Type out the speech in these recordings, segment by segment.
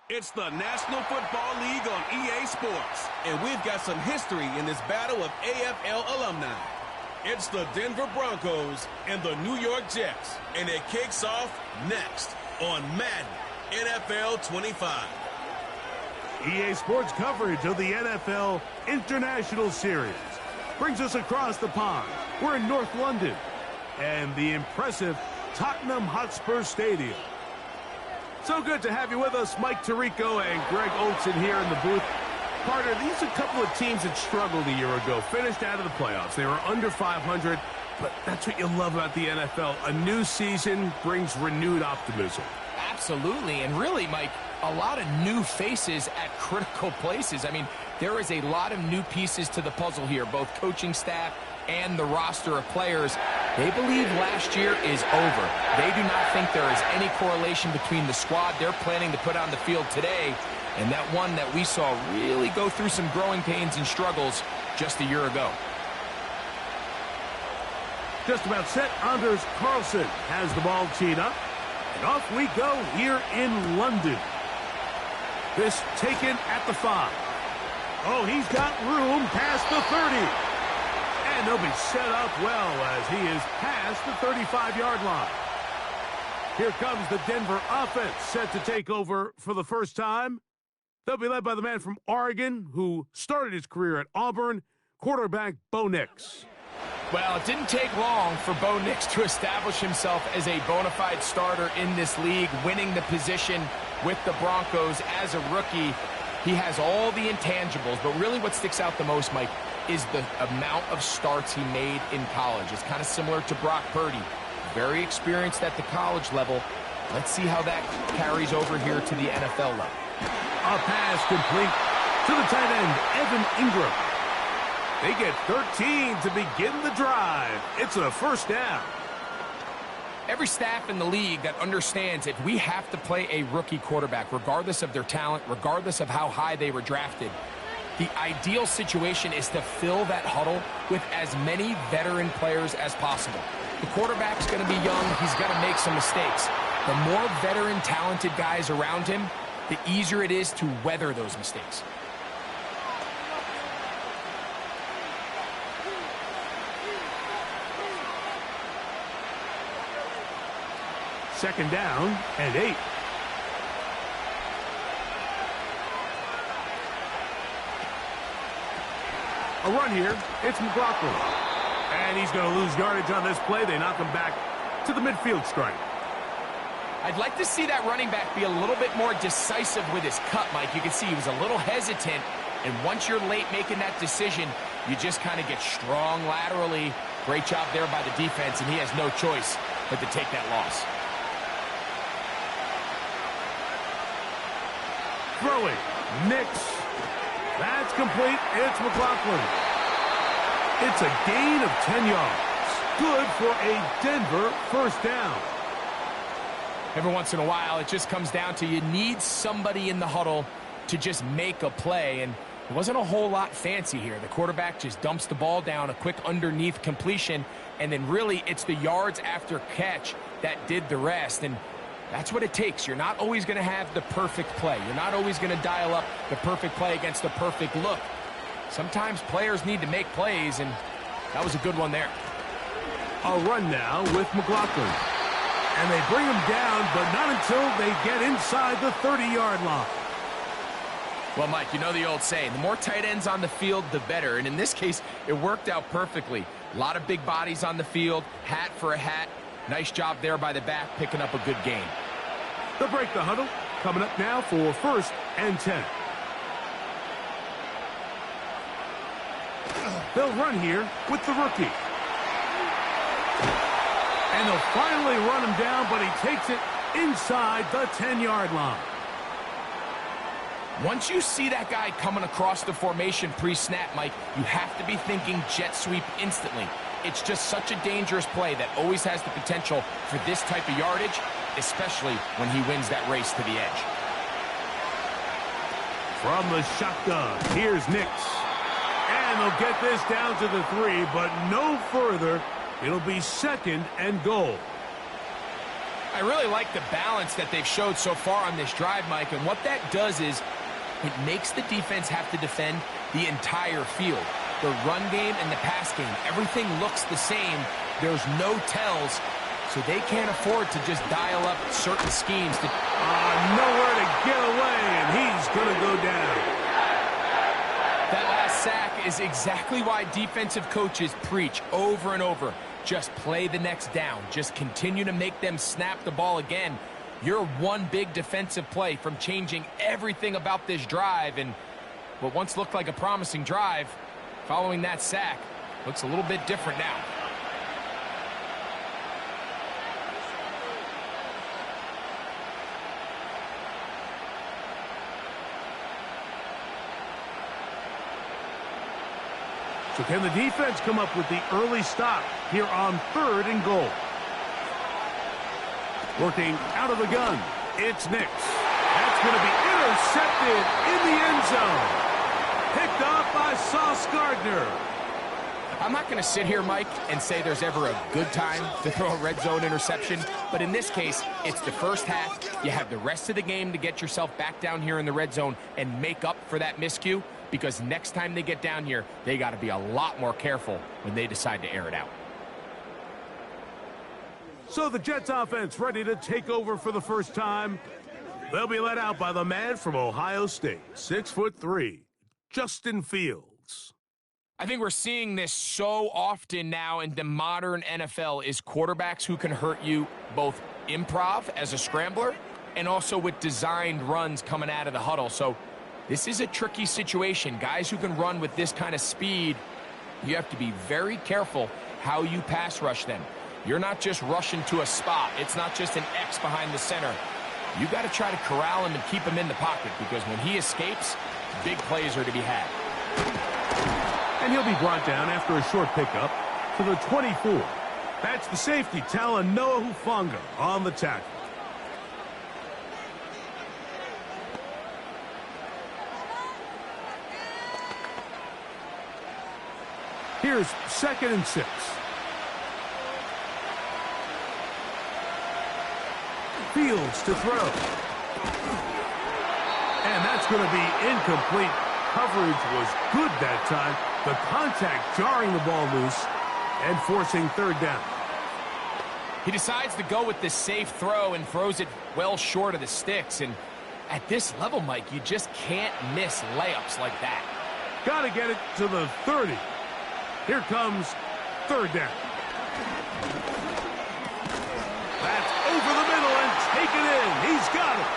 It's the National Football League on EA Sports, and we've got some history in this battle of AFL alumni. It's the Denver Broncos and the New York Jets, and it kicks off next on Madden NFL 25. EA Sports coverage of the NFL International Series brings us across the pond. We're in North London and the impressive Tottenham Hotspur Stadium. So good to have you with us, Mike Tirico and Greg Olson here in the booth. Carter, these are a couple of teams that struggled a year ago, finished out of the playoffs. They were under 500, but that's what you love about the NFL. A new season brings renewed optimism. Absolutely, and really, Mike, a lot of new faces at critical places. I mean, there is a lot of new pieces to the puzzle here, both coaching staff and the roster of players. They believe last year is over. They do not think there is any correlation between the squad they're planning to put on the field today and that one that we saw really go through some growing pains and struggles just a year ago. Just about set. Anders Carlson has the ball teed up. And off we go here in London. This taken at the 5. Oh, he's got room past the 30. And they'll be set up well as he is past the 35-yard line. Here comes the Denver offense set to take over for the first time. They'll be led by the man from Oregon who started his career at Auburn, quarterback Bo Nix. Well, it didn't take long for Bo Nix to establish himself as a bona fide starter in this league, winning the position with the Broncos as a rookie. He has all the intangibles, but really what sticks out the most, Mike, is the amount of starts he made in college. It's kind of similar to Brock Purdy. Very experienced at the college level. Let's see how that carries over here to the NFL level. A pass complete to the tight end, Evan Ingram. They get 13 to begin the drive. It's a first down. Every staff in the league that understands if we have to play a rookie quarterback, regardless of their talent, regardless of how high they were drafted, the ideal situation is to fill that huddle with as many veteran players as possible. The quarterback's going to be young. He's going to make some mistakes. The more veteran, talented guys around him, the easier it is to weather those mistakes. Second down and 8. A run here. It's McLaughlin. And he's going to lose yardage on this play. They knock him back to the midfield stripe. I'd like to see that running back be a little bit more decisive with his cut, Mike. You can see he was a little hesitant. And once you're late making that decision, you just kind of get strong laterally. Great job there by the defense, and he has no choice but to take that loss. Throwing. Nix. That's complete. It's McLaughlin. It's a gain of 10 yards. Good for a Denver first down. Every once in a while, it just comes down to you need somebody in the huddle to just make a play. And it wasn't a whole lot fancy here. The quarterback just dumps the ball down, a quick underneath completion, and then really it's the yards after catch that did the rest. And that's what it takes. You're not always going to have the perfect play. You're not always going to dial up the perfect play against the perfect look. Sometimes players need to make plays, and that was a good one there. A run now with McLaughlin. And they bring him down, but not until they get inside the 30-yard line. Well, Mike, you know the old saying, the more tight ends on the field, the better. And in this case, it worked out perfectly. A lot of big bodies on the field, hat for a hat. Nice job there by the back, picking up a good gain. They'll break the huddle. Coming up now for first and 10. They'll run here with the rookie. And they'll finally run him down, but he takes it inside the 10-yard line. Once you see that guy coming across the formation pre-snap, Mike, you have to be thinking jet sweep instantly. It's just such a dangerous play that always has the potential for this type of yardage, especially when he wins that race to the edge. From the shotgun, here's Nix. And they'll get this down to the 3, but no further. It'll be second and goal. I really like the balance that they've showed so far on this drive, Mike, and what that does is it makes the defense have to defend the entire field. The run game and the pass game, everything looks the same. There's no tells, so they can't afford to just dial up certain schemes. Nowhere to get away, and he's going to go down. That last sack is exactly why defensive coaches preach over and over. Just play the next down. Just continue to make them snap the ball again. You're one big defensive play from changing everything about this drive, and what once looked like a promising drive, following that sack, looks a little bit different now. So can the defense come up with the early stop here on 3rd and goal? Working out of the gun, it's Nix. That's going to be intercepted in the end zone. Picked off by Sauce Gardner. I'm not going to sit here, Mike, and say there's ever a good time to throw a red zone interception, but in this case, it's the first half. You have the rest of the game to get yourself back down here in the red zone and make up for that miscue, because next time they get down here, they got to be a lot more careful when they decide to air it out. So the Jets offense ready to take over for the first time. They'll be led out by the man from Ohio State, 6'3", Justin Fields. I think we're seeing this so often now in the modern NFL is quarterbacks who can hurt you both improv as a scrambler and also with designed runs coming out of the huddle. So this is a tricky situation. Guys who can run with this kind of speed, you have to be very careful how you pass rush them. You're not just rushing to a spot. It's not just an X behind the center. You got to try to corral him and keep him in the pocket, because when he escapes, big plays are to be had. And he'll be brought down after a short pickup to the 24. That's the safety, Talanoa Hufanga, on the tackle. Here's 2nd and 6. Fields to throw. And that's going to be incomplete. Coverage was good that time. The contact jarring the ball loose and forcing 3rd down. He decides to go with this safe throw and throws it well short of the sticks. And at this level, Mike, you just can't miss layups like that. Got to get it to the 30. Here comes 3rd down. That's over the middle and taken in. He's got it.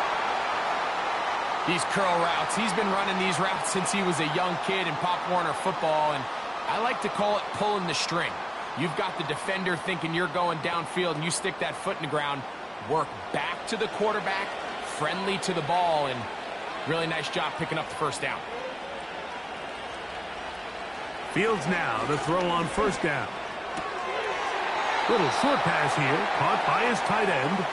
These curl routes, he's been running these routes since he was a young kid in Pop Warner football, and I like to call it pulling the string. You've got the defender thinking you're going downfield, and you stick that foot in the ground, work back to the quarterback, friendly to the ball, and really nice job picking up the 1st down. Fields now to throw on 1st down. Little short pass here, caught by his tight end.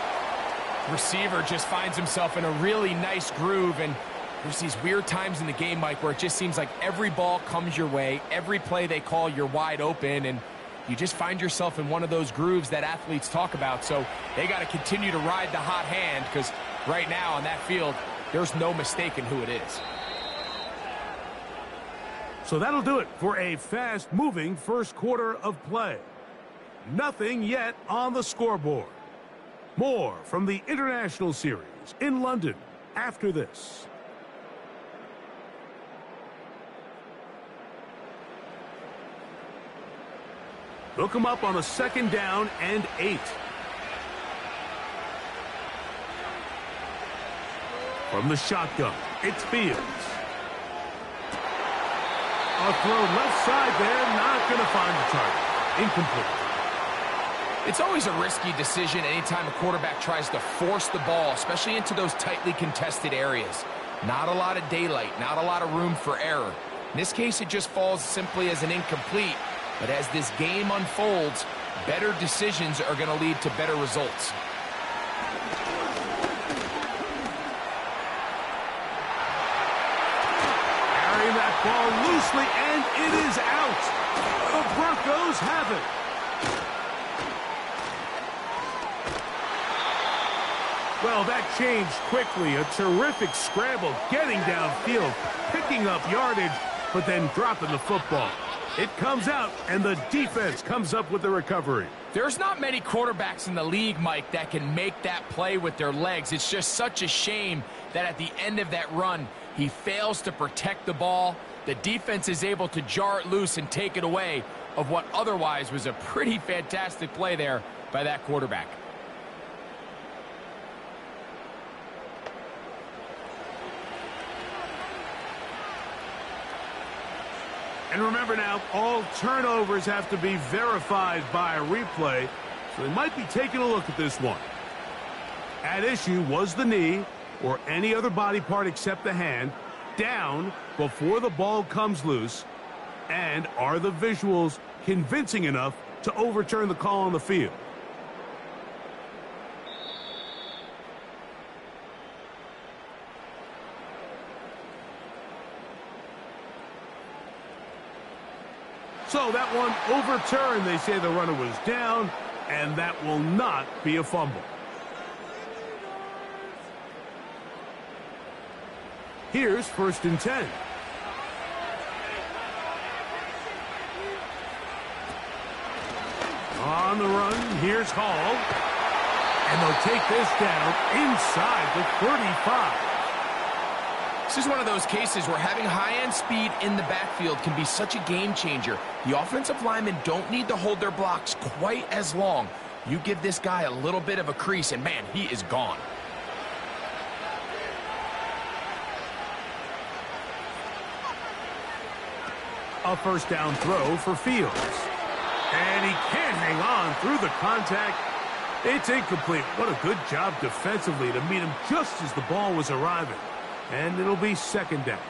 Receiver just finds himself in a really nice groove, and there's these weird times in the game, Mike, where it just seems like every ball comes your way, every play they call, you're wide open, and you just find yourself in one of those grooves that athletes talk about. So they got to continue to ride the hot hand, because right now on that field, there's no mistaking who it is. So that'll do it for a fast-moving first quarter of play. Nothing yet on the scoreboard. More from the International Series in London after this. They'll come up on a 2nd down and 8. From the shotgun, it's Fields. A throw left side there, not going to find the target. Incomplete. It's always a risky decision anytime a quarterback tries to force the ball, especially into those tightly contested areas. Not a lot of daylight, not a lot of room for error. In this case, it just falls simply as an incomplete. But as this game unfolds, better decisions are going to lead to better results. Carrying that ball loosely, and it is out. The Broncos have it. Well, that changed quickly. A terrific scramble, getting downfield, picking up yardage, but then dropping the football. It comes out, and the defense comes up with the recovery. There's not many quarterbacks in the league, Mike, that can make that play with their legs. It's just such a shame that at the end of that run, he fails to protect the ball. The defense is able to jar it loose and take it away of what otherwise was a pretty fantastic play there by that quarterback. And remember now, all turnovers have to be verified by a replay, so they might be taking a look at this one. At issue was the knee, or any other body part except the hand, down before the ball comes loose, and are the visuals convincing enough to overturn the call on the field? So that one overturned. They say the runner was down, and that will not be a fumble. Here's 1st and 10. On the run, here's Hall. And they'll take this down inside the 35. This is one of those cases where having high-end speed in the backfield can be such a game changer. The offensive linemen don't need to hold their blocks quite as long. You give this guy a little bit of a crease, and man, he is gone. A 1st down throw for Fields. And he can't hang on through the contact. It's incomplete. What a good job defensively to meet him just as the ball was arriving. And it'll be 2nd down.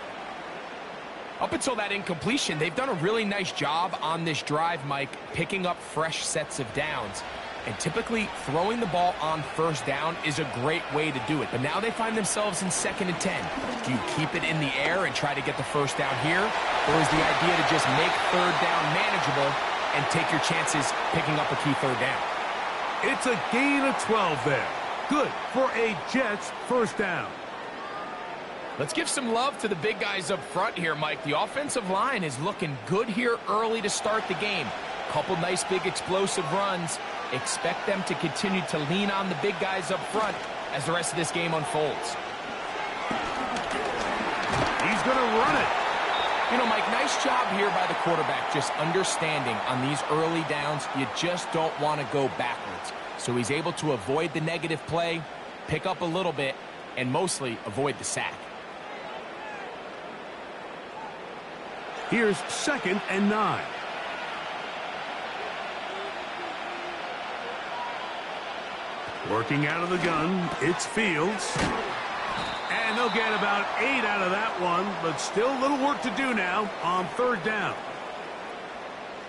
Up until that incompletion, they've done a really nice job on this drive, Mike, picking up fresh sets of downs. And typically, throwing the ball on 1st down is a great way to do it. But now they find themselves in 2nd and 10. Do you keep it in the air and try to get the 1st down here? Or is the idea to just make 3rd down manageable and take your chances picking up a key 3rd down? It's a gain of 12 there. Good for a Jets 1st down. Let's give some love to the big guys up front here, Mike. The offensive line is looking good here early to start the game. Couple nice big explosive runs. Expect them to continue to lean on the big guys up front as the rest of this game unfolds. He's going to run it. You know, Mike, nice job here by the quarterback, just understanding on these early downs, you just don't want to go backwards. So he's able to avoid the negative play, pick up a little bit, and mostly avoid the sack. Here's 2nd and 9. Working out of the gun, it's Fields. And they'll get about 8 out of that one, but still a little work to do now on 3rd down.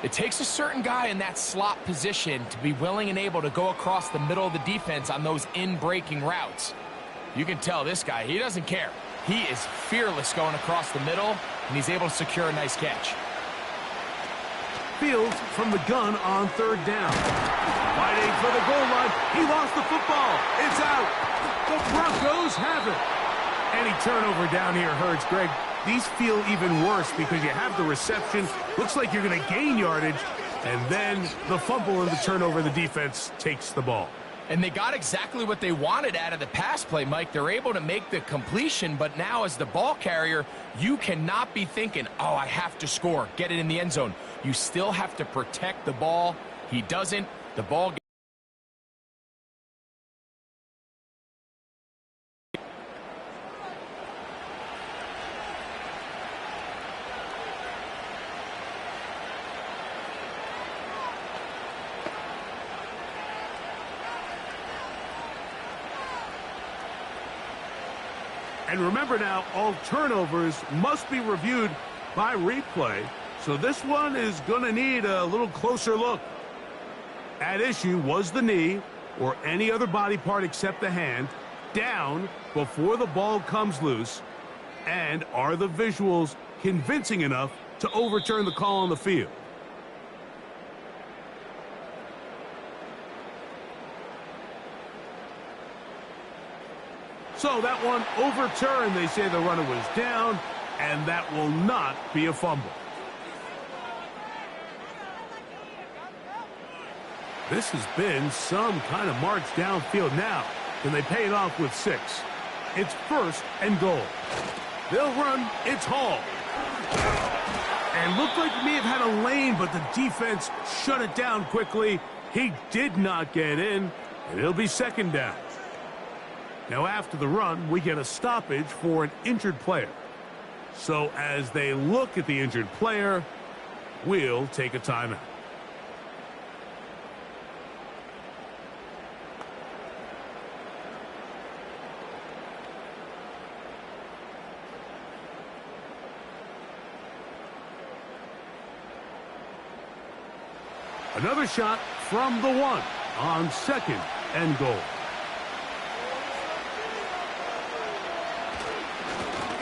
It takes a certain guy in that slot position to be willing and able to go across the middle of the defense on those in-breaking routes. You can tell this guy, he doesn't care. He is fearless going across the middle, and he's able to secure a nice catch. Fields from the gun on 3rd down. Fighting for the goal line. He lost the football. It's out. The Broncos have it. Any turnover down here hurts, Greg. These feel even worse because you have the reception. Looks like you're going to gain yardage. And then the fumble and the turnover, the defense takes the ball. And they got exactly what they wanted out of the pass play, Mike. They're able to make the completion, but now as the ball carrier, you cannot be thinking, oh, I have to score, get it in the end zone. You still have to protect the ball. He doesn't. The ball gets. And remember now, all turnovers must be reviewed by replay. So this one is going to need a little closer look. At issue was the knee, or any other body part except the hand, down before the ball comes loose. And are the visuals convincing enough to overturn the call on the field? So that one overturned. They say the runner was down, and that will not be a fumble. This has been some kind of march downfield now. Can they pay it off with 6? It's 1st and goal. They'll run. It's Hall. And looked like he may have had a lane, but the defense shut it down quickly. He did not get in, and it'll be 2nd down. Now after the run, we get a stoppage for an injured player. So as they look at the injured player, we'll take a timeout. Another shot from the 1 on 2nd and goal.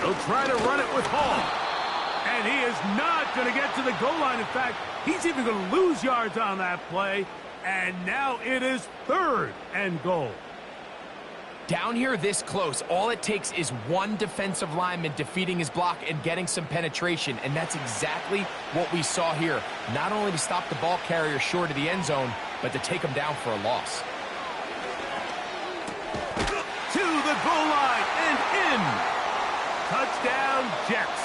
He'll try to run it with Hall. And he is not going to get to the goal line. In fact, he's even going to lose yards on that play. And now it is 3rd and goal. Down here this close, all it takes is one defensive lineman defeating his block and getting some penetration, and that's exactly what we saw here. Not only to stop the ball carrier short of the end zone, but to take him down for a loss. To the goal line and in. Touchdown, Jets.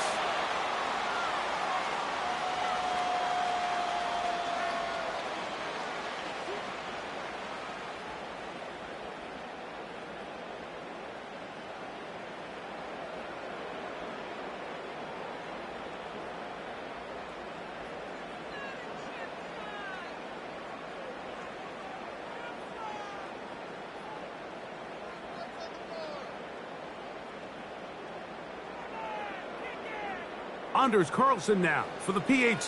Anders Carlson now for the PAT.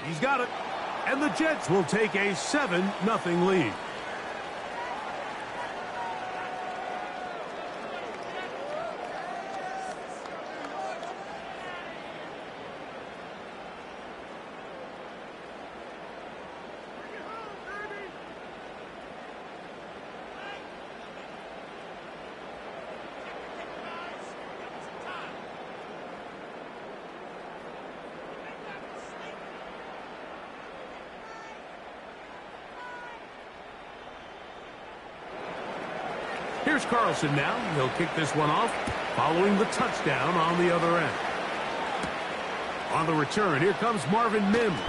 He's got it. And the Jets will take a 7-0 lead. Here's Carlson now. He'll kick this one off, following the touchdown on the other end. On the return, here comes Marvin Mims.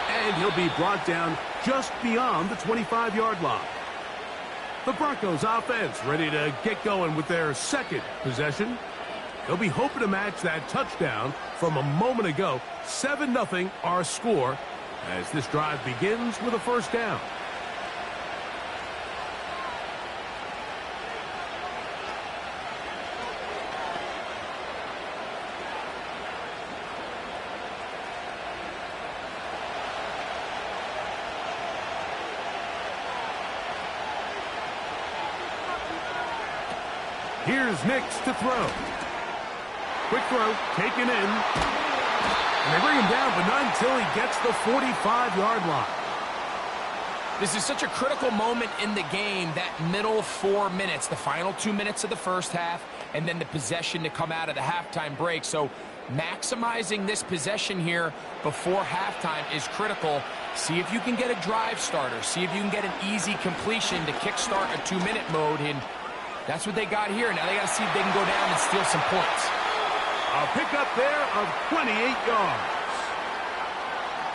And he'll be brought down just beyond the 25-yard line. The Broncos offense ready to get going with their 2nd possession. They'll be hoping to match that touchdown from a moment ago. 7-0 our score as this drive begins with a 1st down. Here's Nix to throw. Quick throw, taken in. And they bring him down, but not until he gets the 45-yard line. This is such a critical moment in the game, that middle 4 minutes, the final 2 minutes of the first half, and then the possession to come out of the halftime break. So maximizing this possession here before halftime is critical. See if you can get a drive starter. See if you can get an easy completion to kickstart a 2-minute mode, and that's what they got here. Now they got to see if they can go down and steal some points. A pickup there of 28 yards.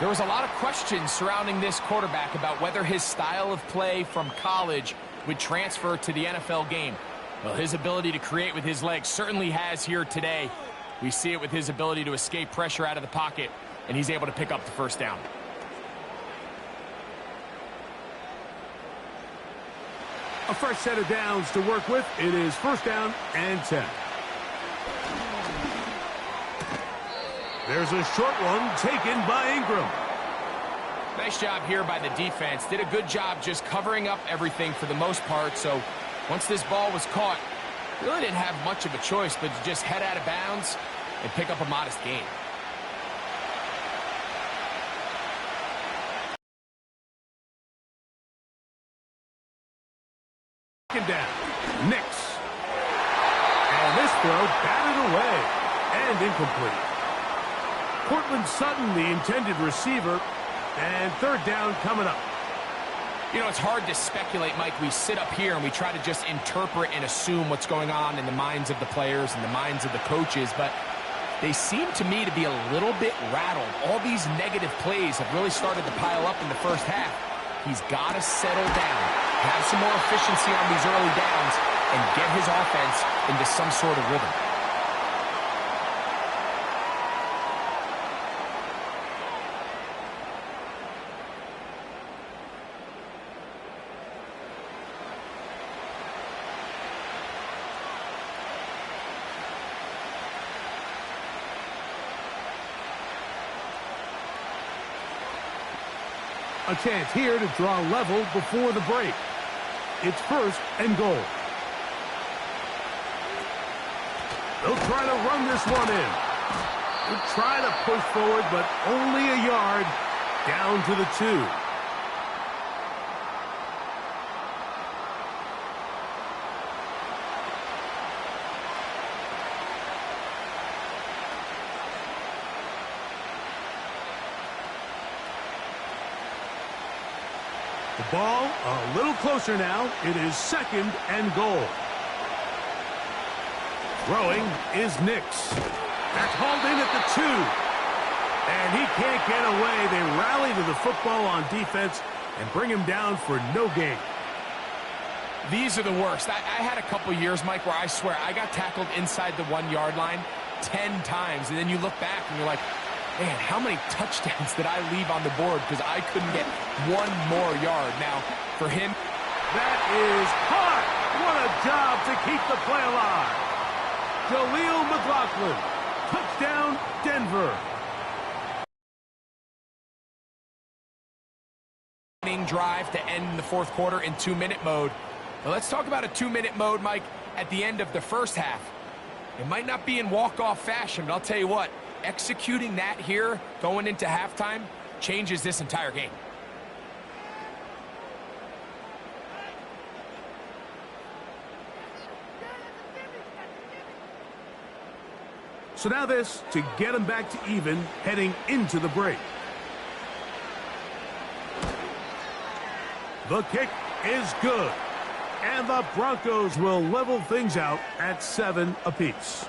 There was a lot of questions surrounding this quarterback about whether his style of play from college would transfer to the NFL game. Well, his ability to create with his legs certainly has here today. We see it with his ability to escape pressure out of the pocket, and he's able to pick up the 1st down. A fresh set of downs to work with. It is 1st down and 10. There's a short one taken by Ingram. Nice job here by the defense. Did a good job just covering up everything for the most part. So once this ball was caught, really didn't have much of a choice but to just head out of bounds and pick up a modest gain. Second down. Nix. And this throw batted away and incomplete. Cortland Sutton, the intended receiver, and third down coming up. You know, it's hard to speculate, Mike. We sit up here and we try to just interpret and assume what's going on in the minds of the players and the minds of the coaches, but they seem to me to be a little bit rattled. All these negative plays have really started to pile up in the first half. He's got to settle down, have some more efficiency on these early downs, and get his offense into some sort of rhythm. A chance here to draw level before the break. It's first and goal. They'll try to run this one in. They'll try to push forward, but only a yard down to the 2. The ball a little closer now. It is second and goal. Throwing is Nix. That's hauled in at the 2. And he can't get away. They rally to the football on defense and bring him down for no gain. These are the worst. I had a couple years, Mike, where I swear I got tackled inside the 1-yard line 10 times. And then you look back and you're like, man, how many touchdowns did I leave on the board because I couldn't get one more yard? Now, for him, that is hot. What a job to keep the play alive. Jaleel McLaughlin, touchdown, Denver. Drive to end the fourth quarter in 2-minute mode. Now let's talk about a 2-minute mode, Mike, at the end of the first half. It might not be in walk-off fashion, but I'll tell you what, executing that here going into halftime changes this entire game. So now this to get them back to even heading into the break. The kick is good. And the Broncos will level things out at 7 apiece.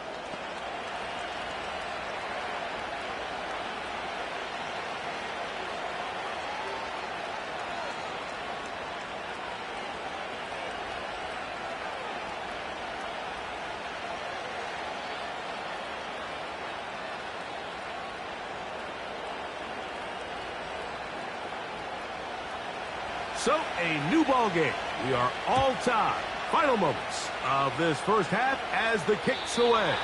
So, a new ball game. We are all tied. Final moments of this first half as the kick's away.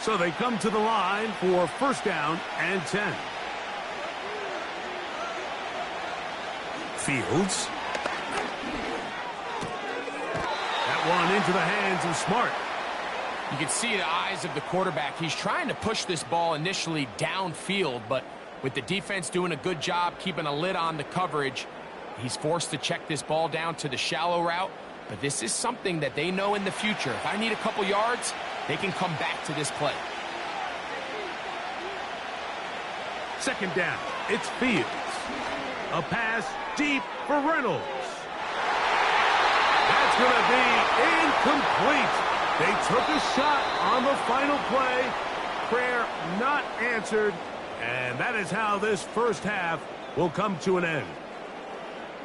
So they come to the line for first down and 10. Fields. That one into the hands of Smart. You can see the eyes of the quarterback. He's trying to push this ball initially downfield, but with the defense doing a good job keeping a lid on the coverage, he's forced to check this ball down to the shallow route. But this is something that they know in the future. If I need a couple yards, they can come back to this play. Second down. It's Fields. A pass deep for Reynolds. That's going to be incomplete. They took a shot on the final play. Prayer not answered. And that is how this first half will come to an end.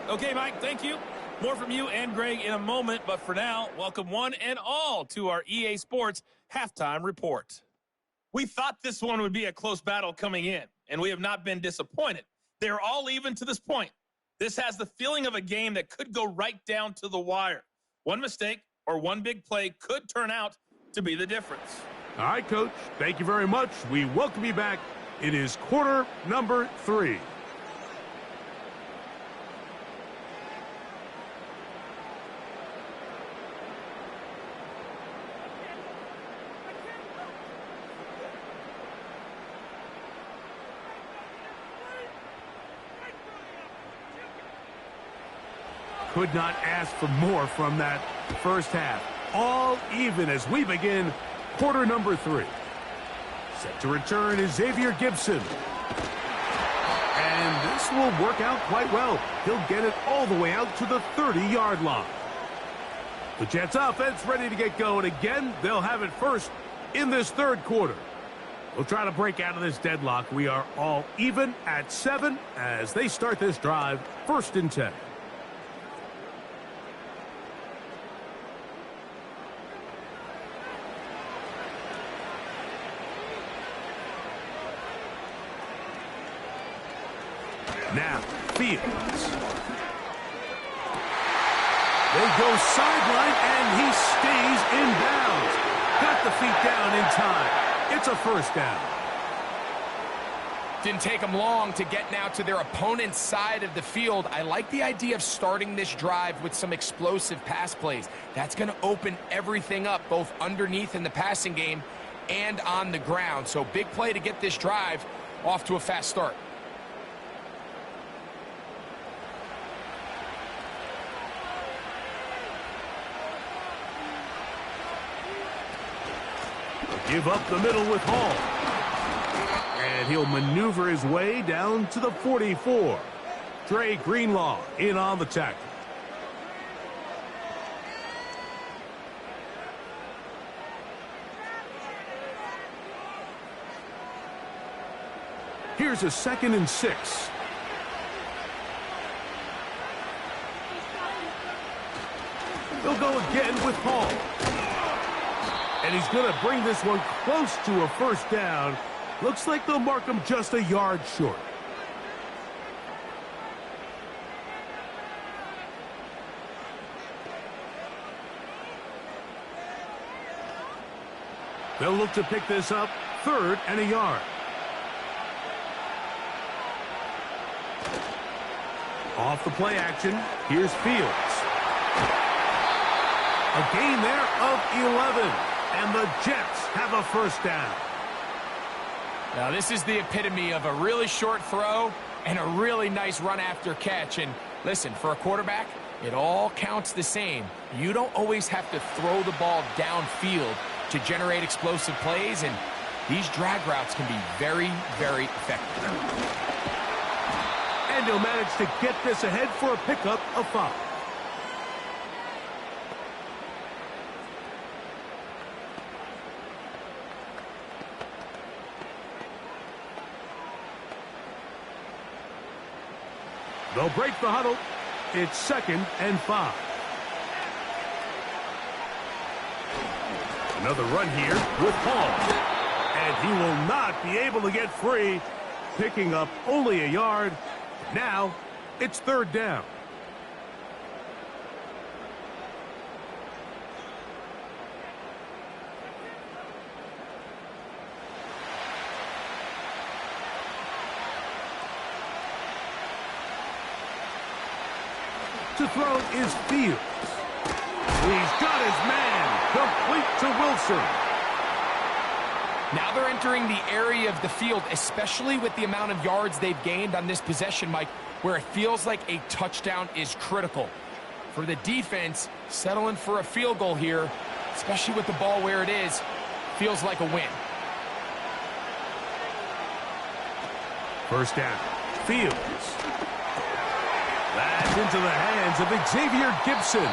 Okay, Mike, thank you. More from you and Greg in a moment. But for now, welcome one and all to our EA Sports Halftime Report. We thought this one would be a close battle coming in, and we have not been disappointed. They're all even to this point. This has the feeling of a game that could go right down to the wire. One mistake or one big play could turn out to be the difference. All right, Coach. Thank you very much. We welcome you back. It is quarter number 3. Could not ask for more from that first half. All even as we begin quarter number 3. Set to return is Xavier Gibson. And this will work out quite well. He'll get it all the way out to the 30-yard line. The Jets offense ready to get going again. They'll have it first in this third quarter. We'll try to break out of this deadlock. We are all even at 7 as they start this drive, 1st and 10. Now, Fields. They go sideline, and he stays in bounds. Got the feet down in time. It's a first down. Didn't take them long to get now to their opponent's side of the field. I like the idea of starting this drive with some explosive pass plays. That's going to open everything up, both underneath in the passing game and on the ground. So big play to get this drive off to a fast start. Give up the middle with Hall. And he'll maneuver his way down to the 44. Dre Greenlaw in on the tackle. Here's a 2nd and 6. They'll go again with Hall. And he's going to bring this one close to a first down. Looks like they'll mark him just a yard short. They'll look to pick this up, 3rd and a yard. Off the play action, here's Fields. A gain there of 11. And the Jets have a first down. Now this is the epitome of a really short throw and a really nice run after catch. And listen, for a quarterback, it all counts the same. You don't always have to throw the ball downfield to generate explosive plays, and these drag routes can be very, very effective. And he'll manage to get this ahead for a pickup of 5. They'll break the huddle. It's 2nd and 5. Another run here with Hall. And he will not be able to get free, picking up only a yard. Now, it's 3rd down. To throw is Fields. He's got his man, complete to Wilson. Now they're entering the area of the field, especially with the amount of yards they've gained on this possession, Mike, where it feels like a touchdown is critical. For the defense, settling for a field goal here, especially with the ball where it is, feels like a win. First down, Fields. That's into the hands of Xavier Gibson.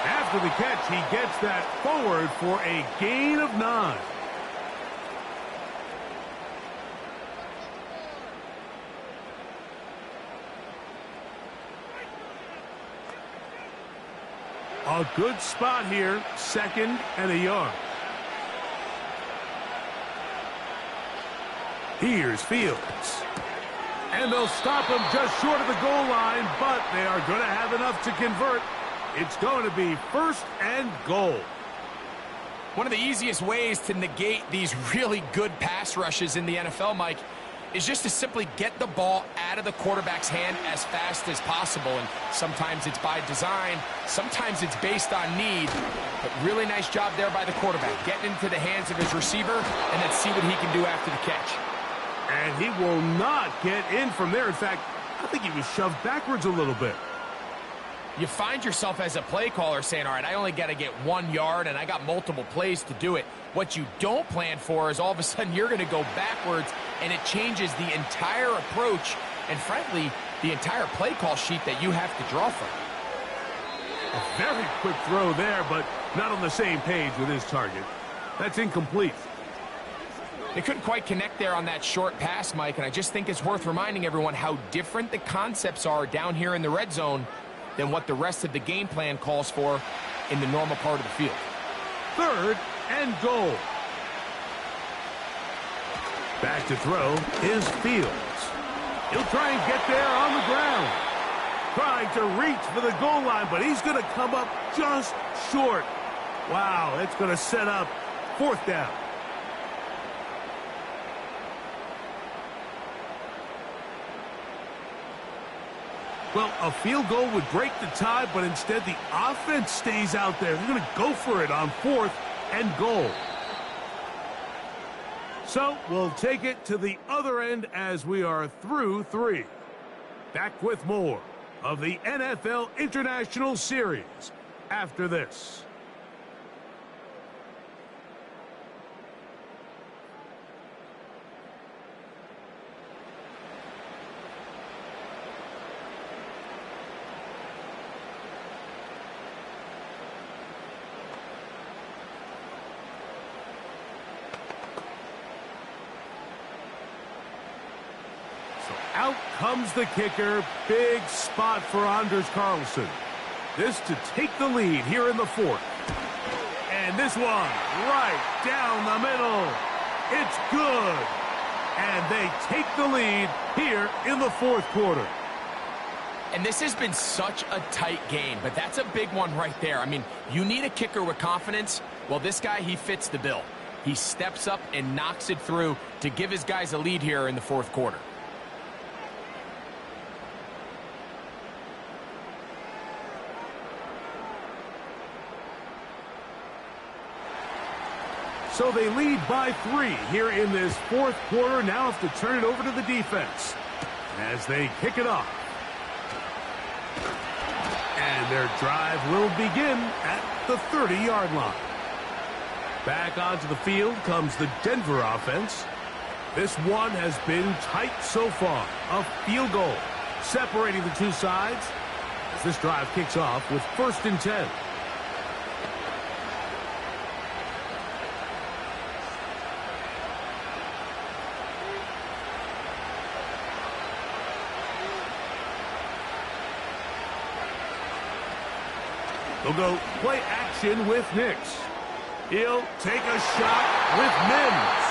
After the catch, he gets that forward for a gain of 9. A good spot here, 2nd and a yard. Here's Fields. And they'll stop him just short of the goal line, but they are going to have enough to convert. It's going to be 1st and goal. One of the easiest ways to negate these really good pass rushes in the NFL, Mike, is just to simply get the ball out of the quarterback's hand as fast as possible. And sometimes it's by design, sometimes it's based on need. But really nice job there by the quarterback, getting into the hands of his receiver, and then see what he can do after the catch. And he will not get in from there. In fact, I think he was shoved backwards a little bit. You find yourself as a play caller saying, all right, I only got to get 1 yard and I got multiple plays to do it. What you don't plan for is all of a sudden you're going to go backwards and it changes the entire approach and, frankly, the entire play call sheet that you have to draw from. A very quick throw there, but not on the same page with his target. That's incomplete. They couldn't quite connect there on that short pass, Mike, and I just think it's worth reminding everyone how different the concepts are down here in the red zone than what the rest of the game plan calls for in the normal part of the field. 3rd and goal. Back to throw is Fields. He'll try and get there on the ground. Trying to reach for the goal line, but he's going to come up just short. Wow, it's going to set up 4th down. Well, a field goal would break the tie, but instead the offense stays out there. They're going to go for it on 4th and goal. So we'll take it to the other end as we are through 3. Back with more of the NFL International Series after this. Out comes the kicker. Big spot for Anders Carlson. This to take the lead here in the 4th. And this one right down the middle. It's good. And they take the lead here in the 4th quarter. And this has been such a tight game, but that's a big one right there. I mean, you need a kicker with confidence. Well, this guy, he fits the bill. He steps up and knocks it through to give his guys a lead here in the 4th quarter. So they lead by 3 here in this 4th quarter. Now have to turn it over to the defense as they kick it off. And their drive will begin at the 30-yard line. Back onto the field comes the Denver offense. This one has been tight so far. A field goal separating the two sides as this drive kicks off with 1st and 10. They'll go play action with Nix. He'll take a shot with Mims.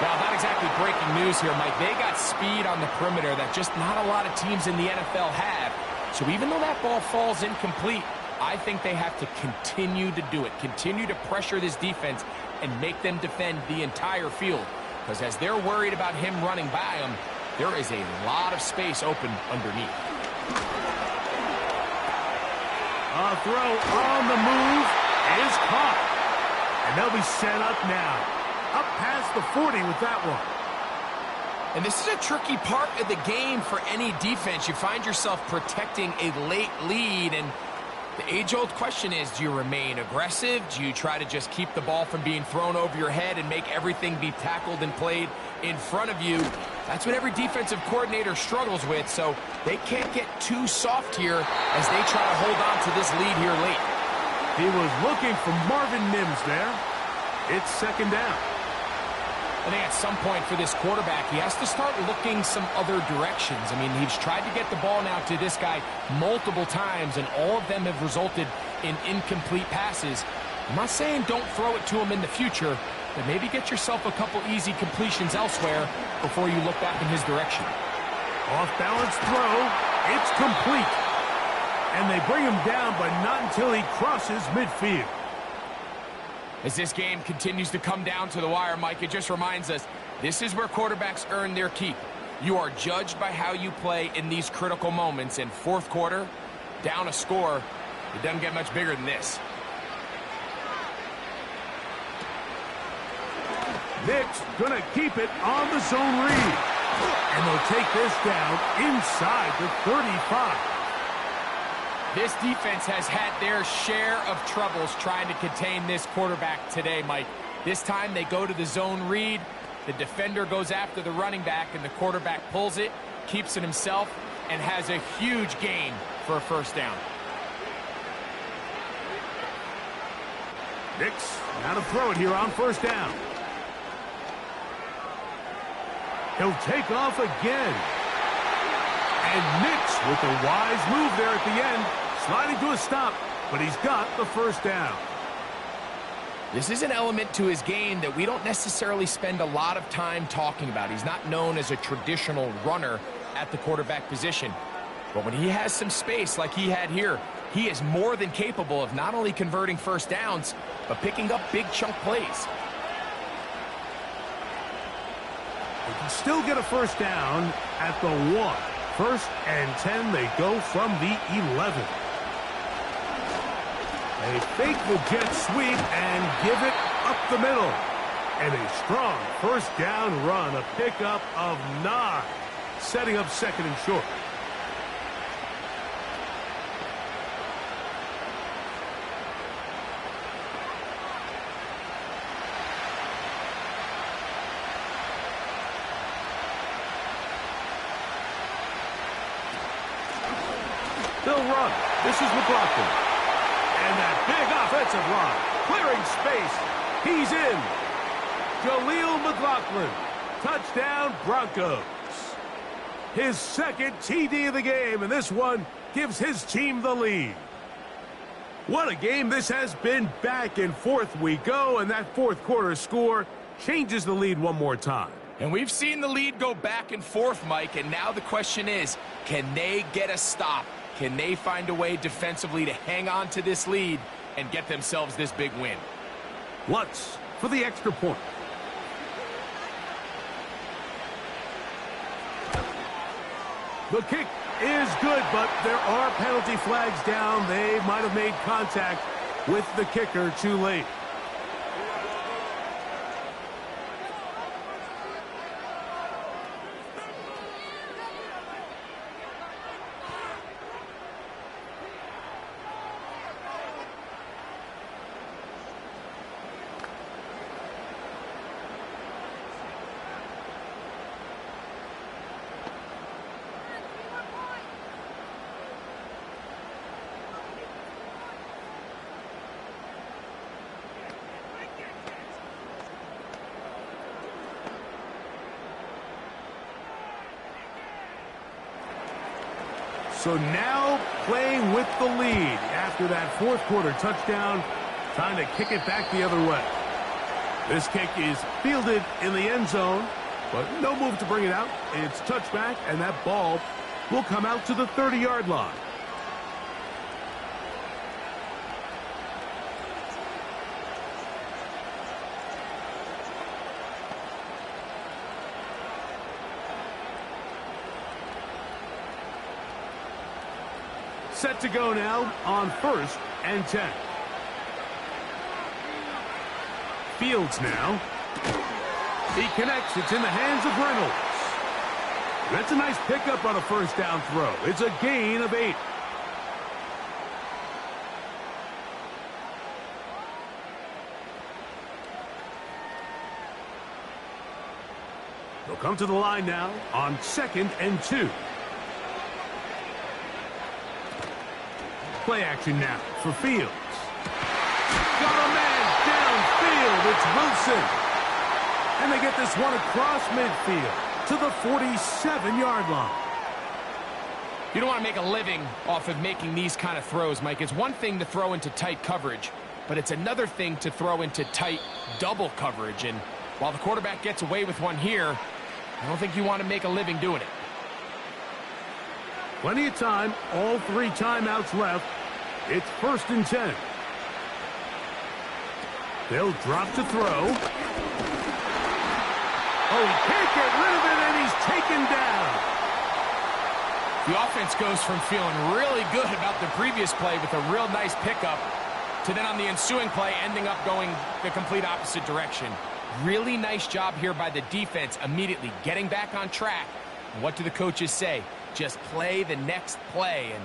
Well, not exactly breaking news here, Mike. They got speed on the perimeter that just not a lot of teams in the NFL have. So even though that ball falls incomplete, I think they have to continue to do it. Continue to pressure this defense and make them defend the entire field. Because as they're worried about him running by them, there is a lot of space open underneath. A throw on the move is caught. And they'll be set up now. Up past the 40 with that one. And this is a tricky part of the game for any defense. You find yourself protecting a late lead, and the age-old question is, do you remain aggressive? Do you try to just keep the ball from being thrown over your head and make everything be tackled and played in front of you? That's what every defensive coordinator struggles with, so they can't get too soft here as they try to hold on to this lead here late. He was looking for Marvin Mims there. It's 2nd down. I think at some point for this quarterback, he has to start looking some other directions. I mean, he's tried to get the ball now to this guy multiple times, and all of them have resulted in incomplete passes. I'm not saying don't throw it to him in the future, but maybe get yourself a couple easy completions elsewhere before you look back in his direction. Off-balance throw. It's complete. And they bring him down, but not until he crosses midfield. As this game continues to come down to the wire, Mike, it just reminds us, this is where quarterbacks earn their keep. You are judged by how you play in these critical moments. In 4th quarter, down a score, it doesn't get much bigger than this. Nick's going to keep it on the zone read. And they'll take this down inside the 35. This defense has had their share of troubles trying to contain this quarterback today, Mike. This time they go to the zone read. The defender goes after the running back, and the quarterback pulls it, keeps it himself, and has a huge gain for a first down. Nix, now to throw it here on first down. He'll take off again. And Nix with a wise move there at the end, sliding to a stop, but he's got the first down. This is an element to his game that we don't necessarily spend a lot of time talking about. He's not known as a traditional runner at the quarterback position. But when he has some space like he had here, he is more than capable of not only converting first downs, but picking up big chunk plays. They can still get a first down at the 1. First and 10, they go from the 11. They fake the jet sweep and give it up the middle. And a strong first down run, a pickup of 9, setting up second and short. They'll run. This is McLaughlin. And that big offensive line. Clearing space. He's in. Jaleel McLaughlin. Touchdown, Broncos. His second TD of the game, and this one gives his team the lead. What a game this has been. Back and forth we go, and that fourth quarter score changes the lead one more time. And we've seen the lead go back and forth, Mike, and now the question is, can they get a stop? Can they find a way defensively to hang on to this lead and get themselves this big win? Lutz for the extra point. The kick is good, but there are penalty flags down. They might have made contact with the kicker too late. So now playing with the lead after that fourth quarter touchdown, trying to kick it back the other way. This kick is fielded in the end zone, but no move to bring it out. It's touchback, and that ball will come out to the 30-yard line. Set to go now on first and 10. Fields now. He connects. It's in the hands of Reynolds. That's a nice pickup on a first down throw. It's a gain of 8. They'll come to the line now on second and 2. Play action now for Fields. Got a man downfield. It's Wilson. And they get this one across midfield to the 47-yard line. You don't want to make a living off of making these kind of throws, Mike. It's one thing to throw into tight coverage, but it's another thing to throw into tight double coverage. And while the quarterback gets away with one here, I don't think you want to make a living doing it. Plenty of time, all 3 timeouts left. It's first and 10. They'll drop to throw. Oh, he can't get rid of it, and he's taken down. The offense goes from feeling really good about the previous play with a real nice pickup to then on the ensuing play ending up going the complete opposite direction. Really nice job here by the defense immediately getting back on track. And what do the coaches say? Just play the next play, and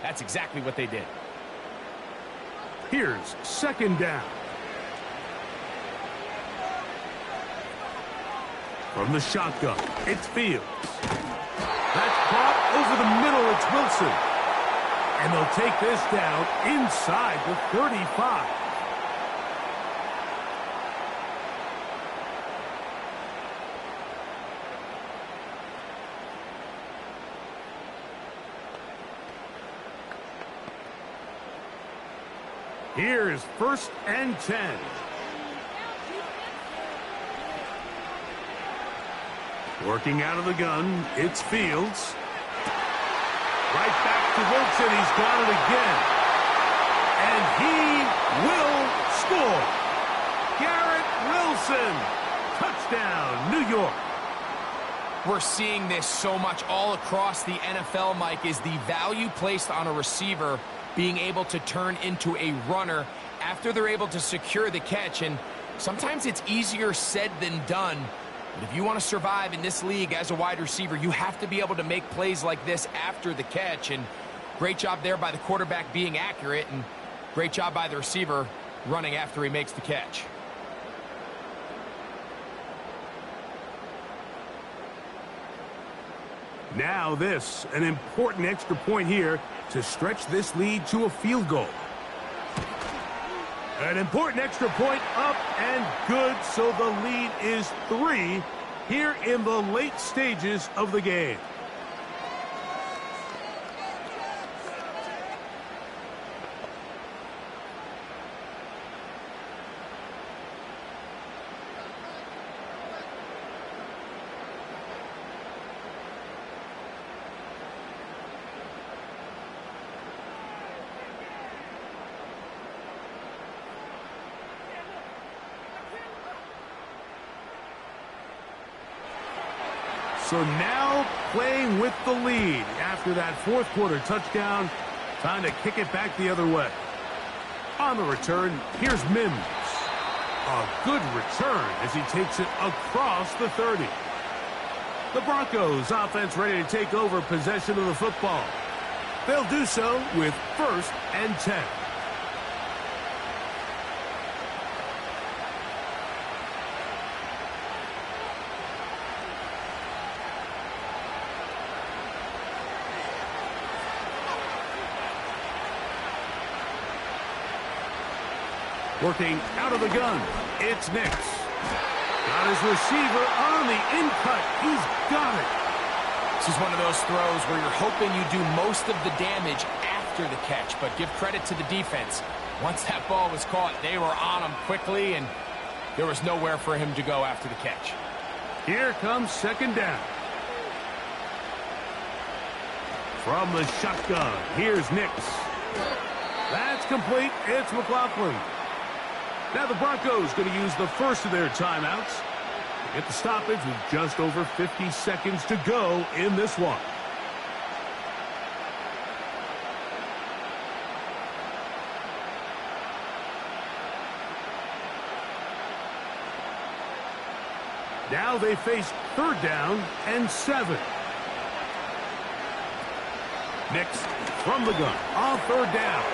That's exactly what they did. Here's second down. From the shotgun, it's Fields. That's caught over the middle. It's Wilson. And they'll take this down inside the 35. Here's 1st and 10. Working out of the gun, it's Fields. Right back to Wilson. He's got it again. And he will score. Garrett Wilson. Touchdown, New York. We're seeing this so much all across the NFL, Mike, is the value placed on a receiver being able to turn into a runner after they're able to secure the catch. And sometimes it's easier said than done. But if you want to survive in this league as a wide receiver, you have to be able to make plays like this after the catch. And great job there by the quarterback being accurate, and great job by the receiver running after he makes the catch. Now this, an important extra point here to stretch this lead to a field goal. An important extra point up and good, so the lead is 3 here in the late stages of the game. So now playing with the lead after that 4th quarter touchdown. Time to kick it back the other way. On the return, here's Mims. A good return as he takes it across the 30. The Broncos offense ready to take over possession of the football. They'll do so with 1st and 10. Working out of the gun, it's Nix. Got his receiver on the in-cut. He's got it. This is one of those throws where you're hoping you do most of the damage after the catch, but give credit to the defense. Once that ball was caught, they were on him quickly, and there was nowhere for him to go after the catch. Here comes second down. From the shotgun, here's Nix. That's complete. It's McLaughlin. Now the Broncos going to use the first of their timeouts to get the stoppage with just over 50 seconds to go in this one. Now they face 3rd down and 7. Nix from the gun on 3rd down.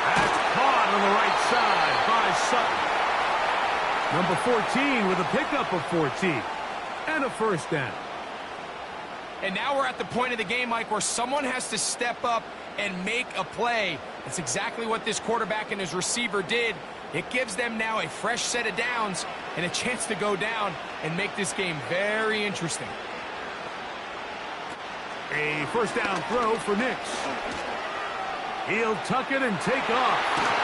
That's caught on the right side by Sutton. Number 14 with a pickup of 14 and a 1st down. And now we're at the point of the game, Mike, where someone has to step up and make a play. That's exactly what this quarterback and his receiver did. It gives them now a fresh set of downs and a chance to go down and make this game very interesting. A 1st down throw for Nix. He'll tuck it and take off.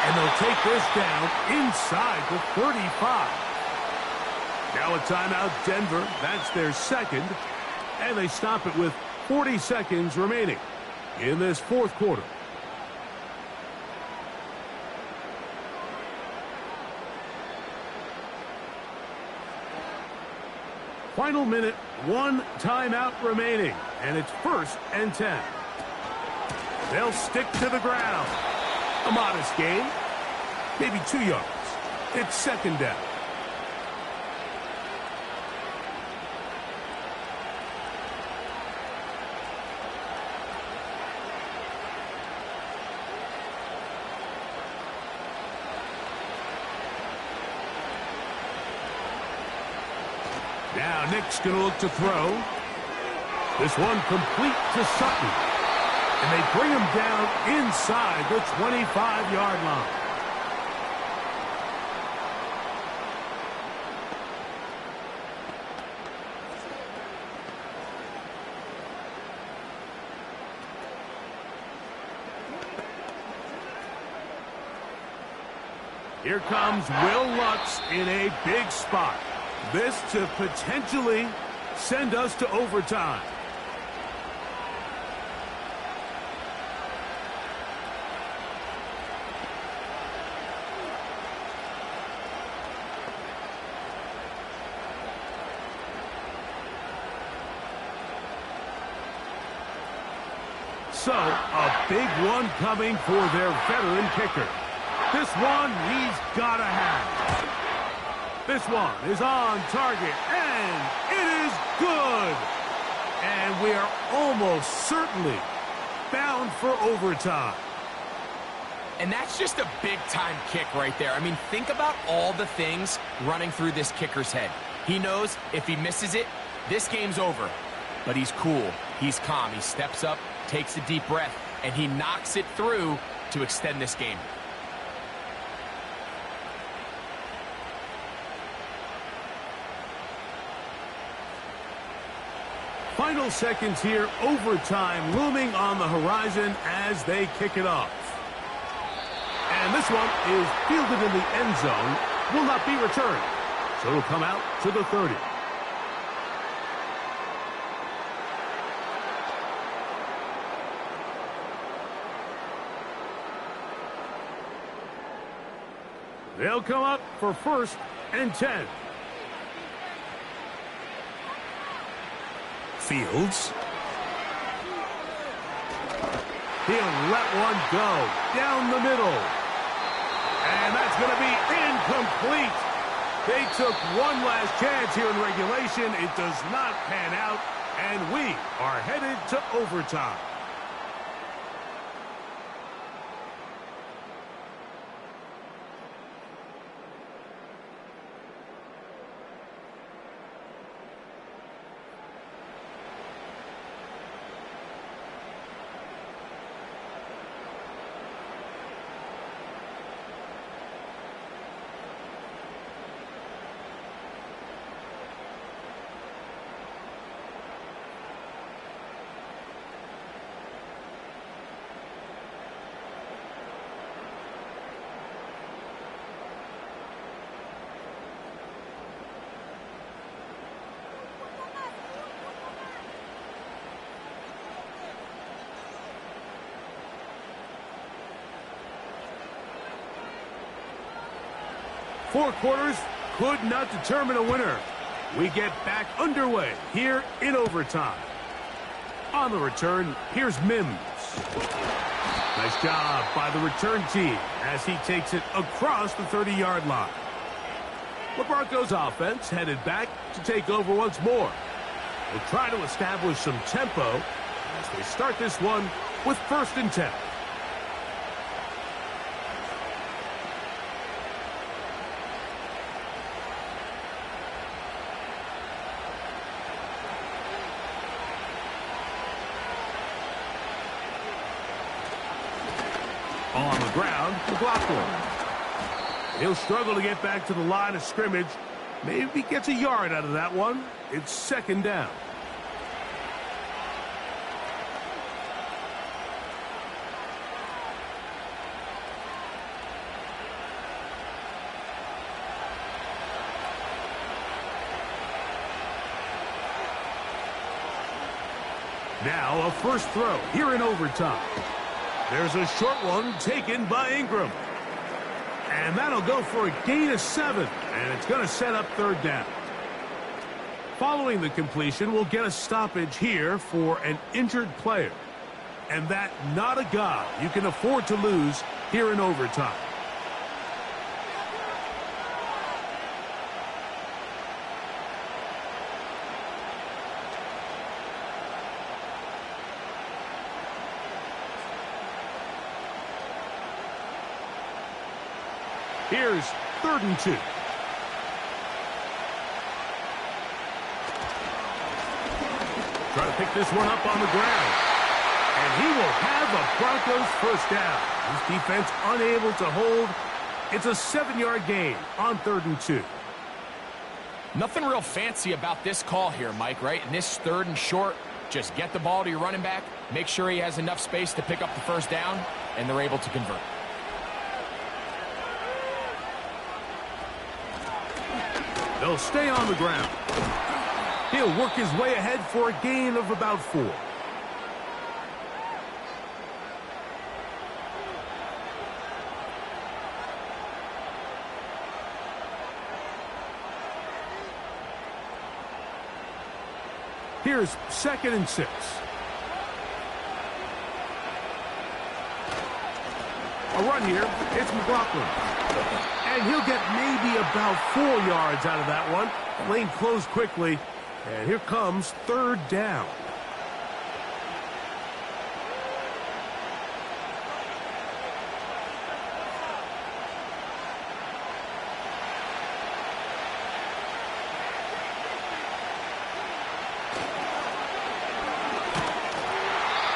And they'll take this down inside the 35. Now a timeout, Denver. That's their 2nd. And they stop it with 40 seconds remaining in this 4th quarter. Final minute, 1 timeout remaining. And it's 1st and 10. They'll stick to the ground. A modest gain. Maybe 2 yards. It's 2nd down. Now Nick's going to look to throw. This one complete to Sutton. And they bring him down inside the 25-yard line. Here comes Will Lutz in a big spot. This to potentially send us to overtime. So, a big one coming for their veteran kicker. This one he's got to have. This one is on target, and it is good. And we are almost certainly bound for overtime. And that's just a big-time kick right there. I mean, think about all the things running through this kicker's head. He knows if he misses it, this game's over. But he's cool. He's calm. He steps up, takes a deep breath, and he knocks it through to extend this game. Final seconds here, overtime looming on the horizon as they kick it off. And this one is fielded in the end zone, will not be returned. So it'll come out to the 30. They'll come up for 1st and 10. Fields. He'll let one go down the middle. And that's going to be incomplete. They took one last chance here in regulation. It does not pan out, and we are headed to overtime. Four quarters could not determine a winner. We get back underway here in overtime. On the return, here's Mims. Nice job by the return team as he takes it across the 30-yard line. The Broncos offense headed back to take over once more. They'll try to establish some tempo as they start this one with 1st and 10. On the ground, McLaughlin. He'll struggle to get back to the line of scrimmage. Maybe gets a yard out of that one. It's 2nd down. Now a first throw here in overtime. There's a short one taken by Ingram. And that'll go for a gain of 7. And it's going to set up 3rd down. Following the completion, we'll get a stoppage here for an injured player. And that not a guy you can afford to lose here in overtime. Here's 3rd and 2. Trying to pick this one up on the ground. And he will have a Broncos first down. His defense unable to hold. It's a 7-yard gain on 3rd and 2. Nothing real fancy about this call here, Mike, right? In this 3rd and short, just get the ball to your running back, make sure he has enough space to pick up the first down, and they're able to convert. They'll stay on the ground. He'll work his way ahead for a gain of about 4. Here's 2nd and 6. A run here. It's McLaughlin. And he'll get maybe about 4 yards out of that one. Lane closed quickly. And here comes 3rd down.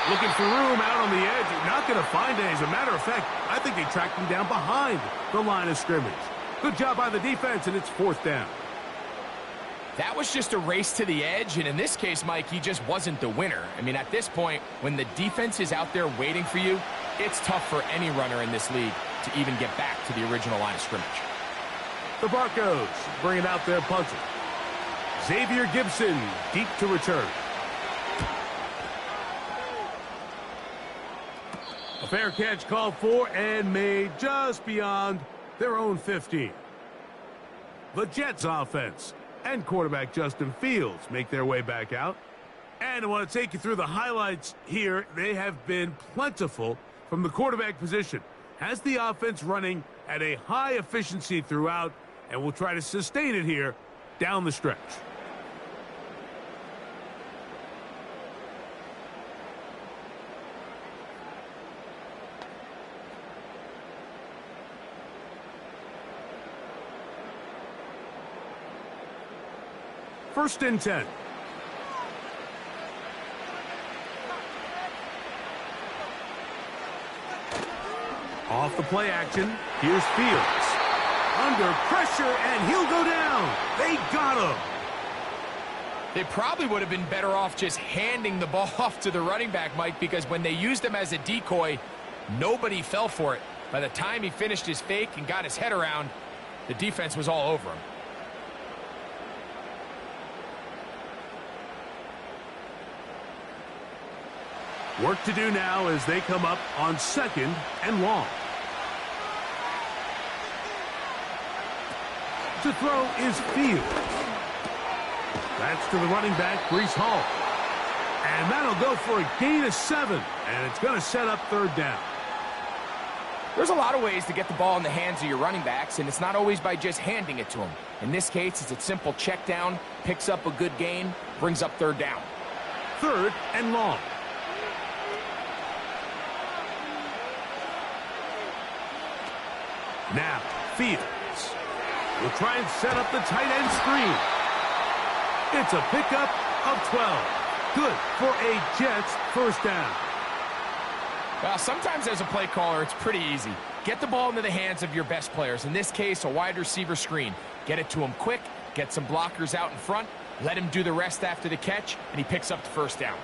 Looking for room out on the edge. Not going to find it. As a matter of fact, I think they tracked him down behind the line of scrimmage. Good job by the defense, and it's 4th down. That was just a race to the edge, and in this case, Mike, he just wasn't the winner. I mean, at this point, when the defense is out there waiting for you, it's tough for any runner in this league to even get back to the original line of scrimmage. The Broncos bringing out their punter. Xavier Gibson deep to return. A fair catch called for and made just beyond their own 15. The Jets offense and quarterback Justin Fields make their way back out. And I want to take you through the highlights here. They have been plentiful from the quarterback position. Has the offense running at a high efficiency throughout, and will try to sustain it here down the stretch. First and 10. Off the play action. Here's Fields. Under pressure, and he'll go down. They got him. They probably would have been better off just handing the ball off to the running back, Mike, because when they used him as a decoy, nobody fell for it. By the time he finished his fake and got his head around, the defense was all over him. Work to do now as they come up on 2nd and long. To throw is Fields. That's to the running back, Breece Hall. And that'll go for a gain of 7. And it's going to set up 3rd down. There's a lot of ways to get the ball in the hands of your running backs, and it's not always by just handing it to them. In this case, it's a simple check down, picks up a good gain, brings up 3rd down. 3rd and long. Now, Fields will try and set up the tight end screen. It's a pickup of 12. Good for a Jets first down. Well, sometimes as a play caller, it's pretty easy. Get the ball into the hands of your best players. In this case, a wide receiver screen. Get it to him quick, get some blockers out in front, let him do the rest after the catch, and he picks up the first down.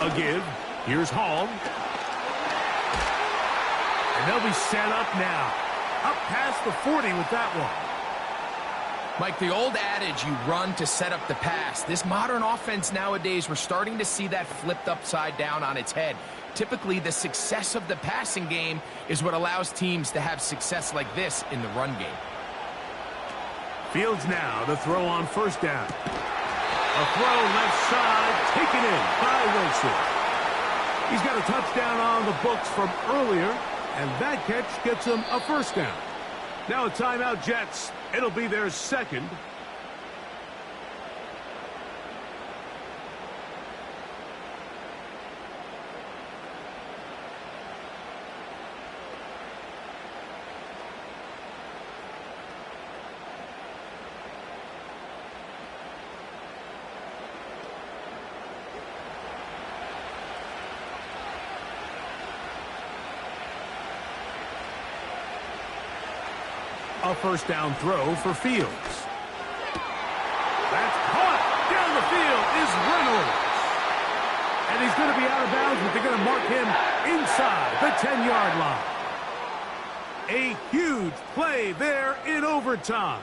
A give. Here's Hall. And they'll be set up now. Up past the 40 with that one. Mike, the old adage, you run to set up the pass. This modern offense nowadays, we're starting to see that flipped upside down on its head. Typically, the success of the passing game is what allows teams to have success like this in the run game. Fields now to throw on first down. A throw left side, taken in by Wilson. He's got a touchdown on the books from earlier, and that catch gets him a first down. Now a timeout, Jets. It'll be their second. A first down throw for Fields. That's caught down the field is Reynolds. And he's going to be out of bounds, but they're going to mark him inside the 10-yard line. A huge play there in overtime.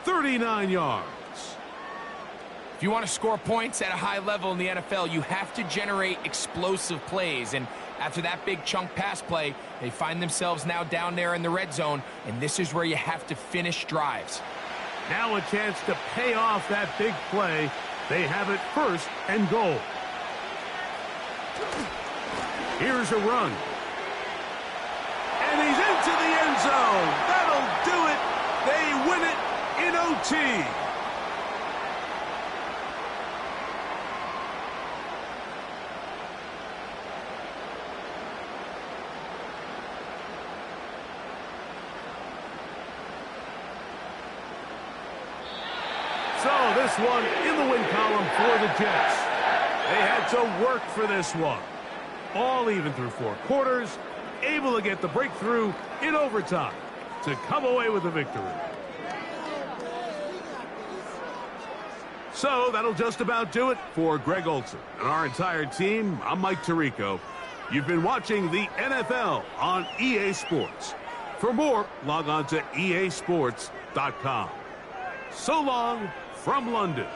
39 yards. If you want to score points at a high level in the NFL, you have to generate explosive plays. And after that big chunk pass play, they find themselves now down there in the red zone, and this is where you have to finish drives. Now a chance to pay off that big play. They have it first and goal. Here's a run. And he's into the end zone. That'll do it. They win it in OT. So this one in the win column for the Jets. They had to work for this one. All even through 4 quarters, able to get the breakthrough in overtime to come away with a victory. So that'll just about do it for Greg Olson and our entire team. I'm Mike Tirico. You've been watching the NFL on EA Sports. For more, log on to easports.com. So long from London.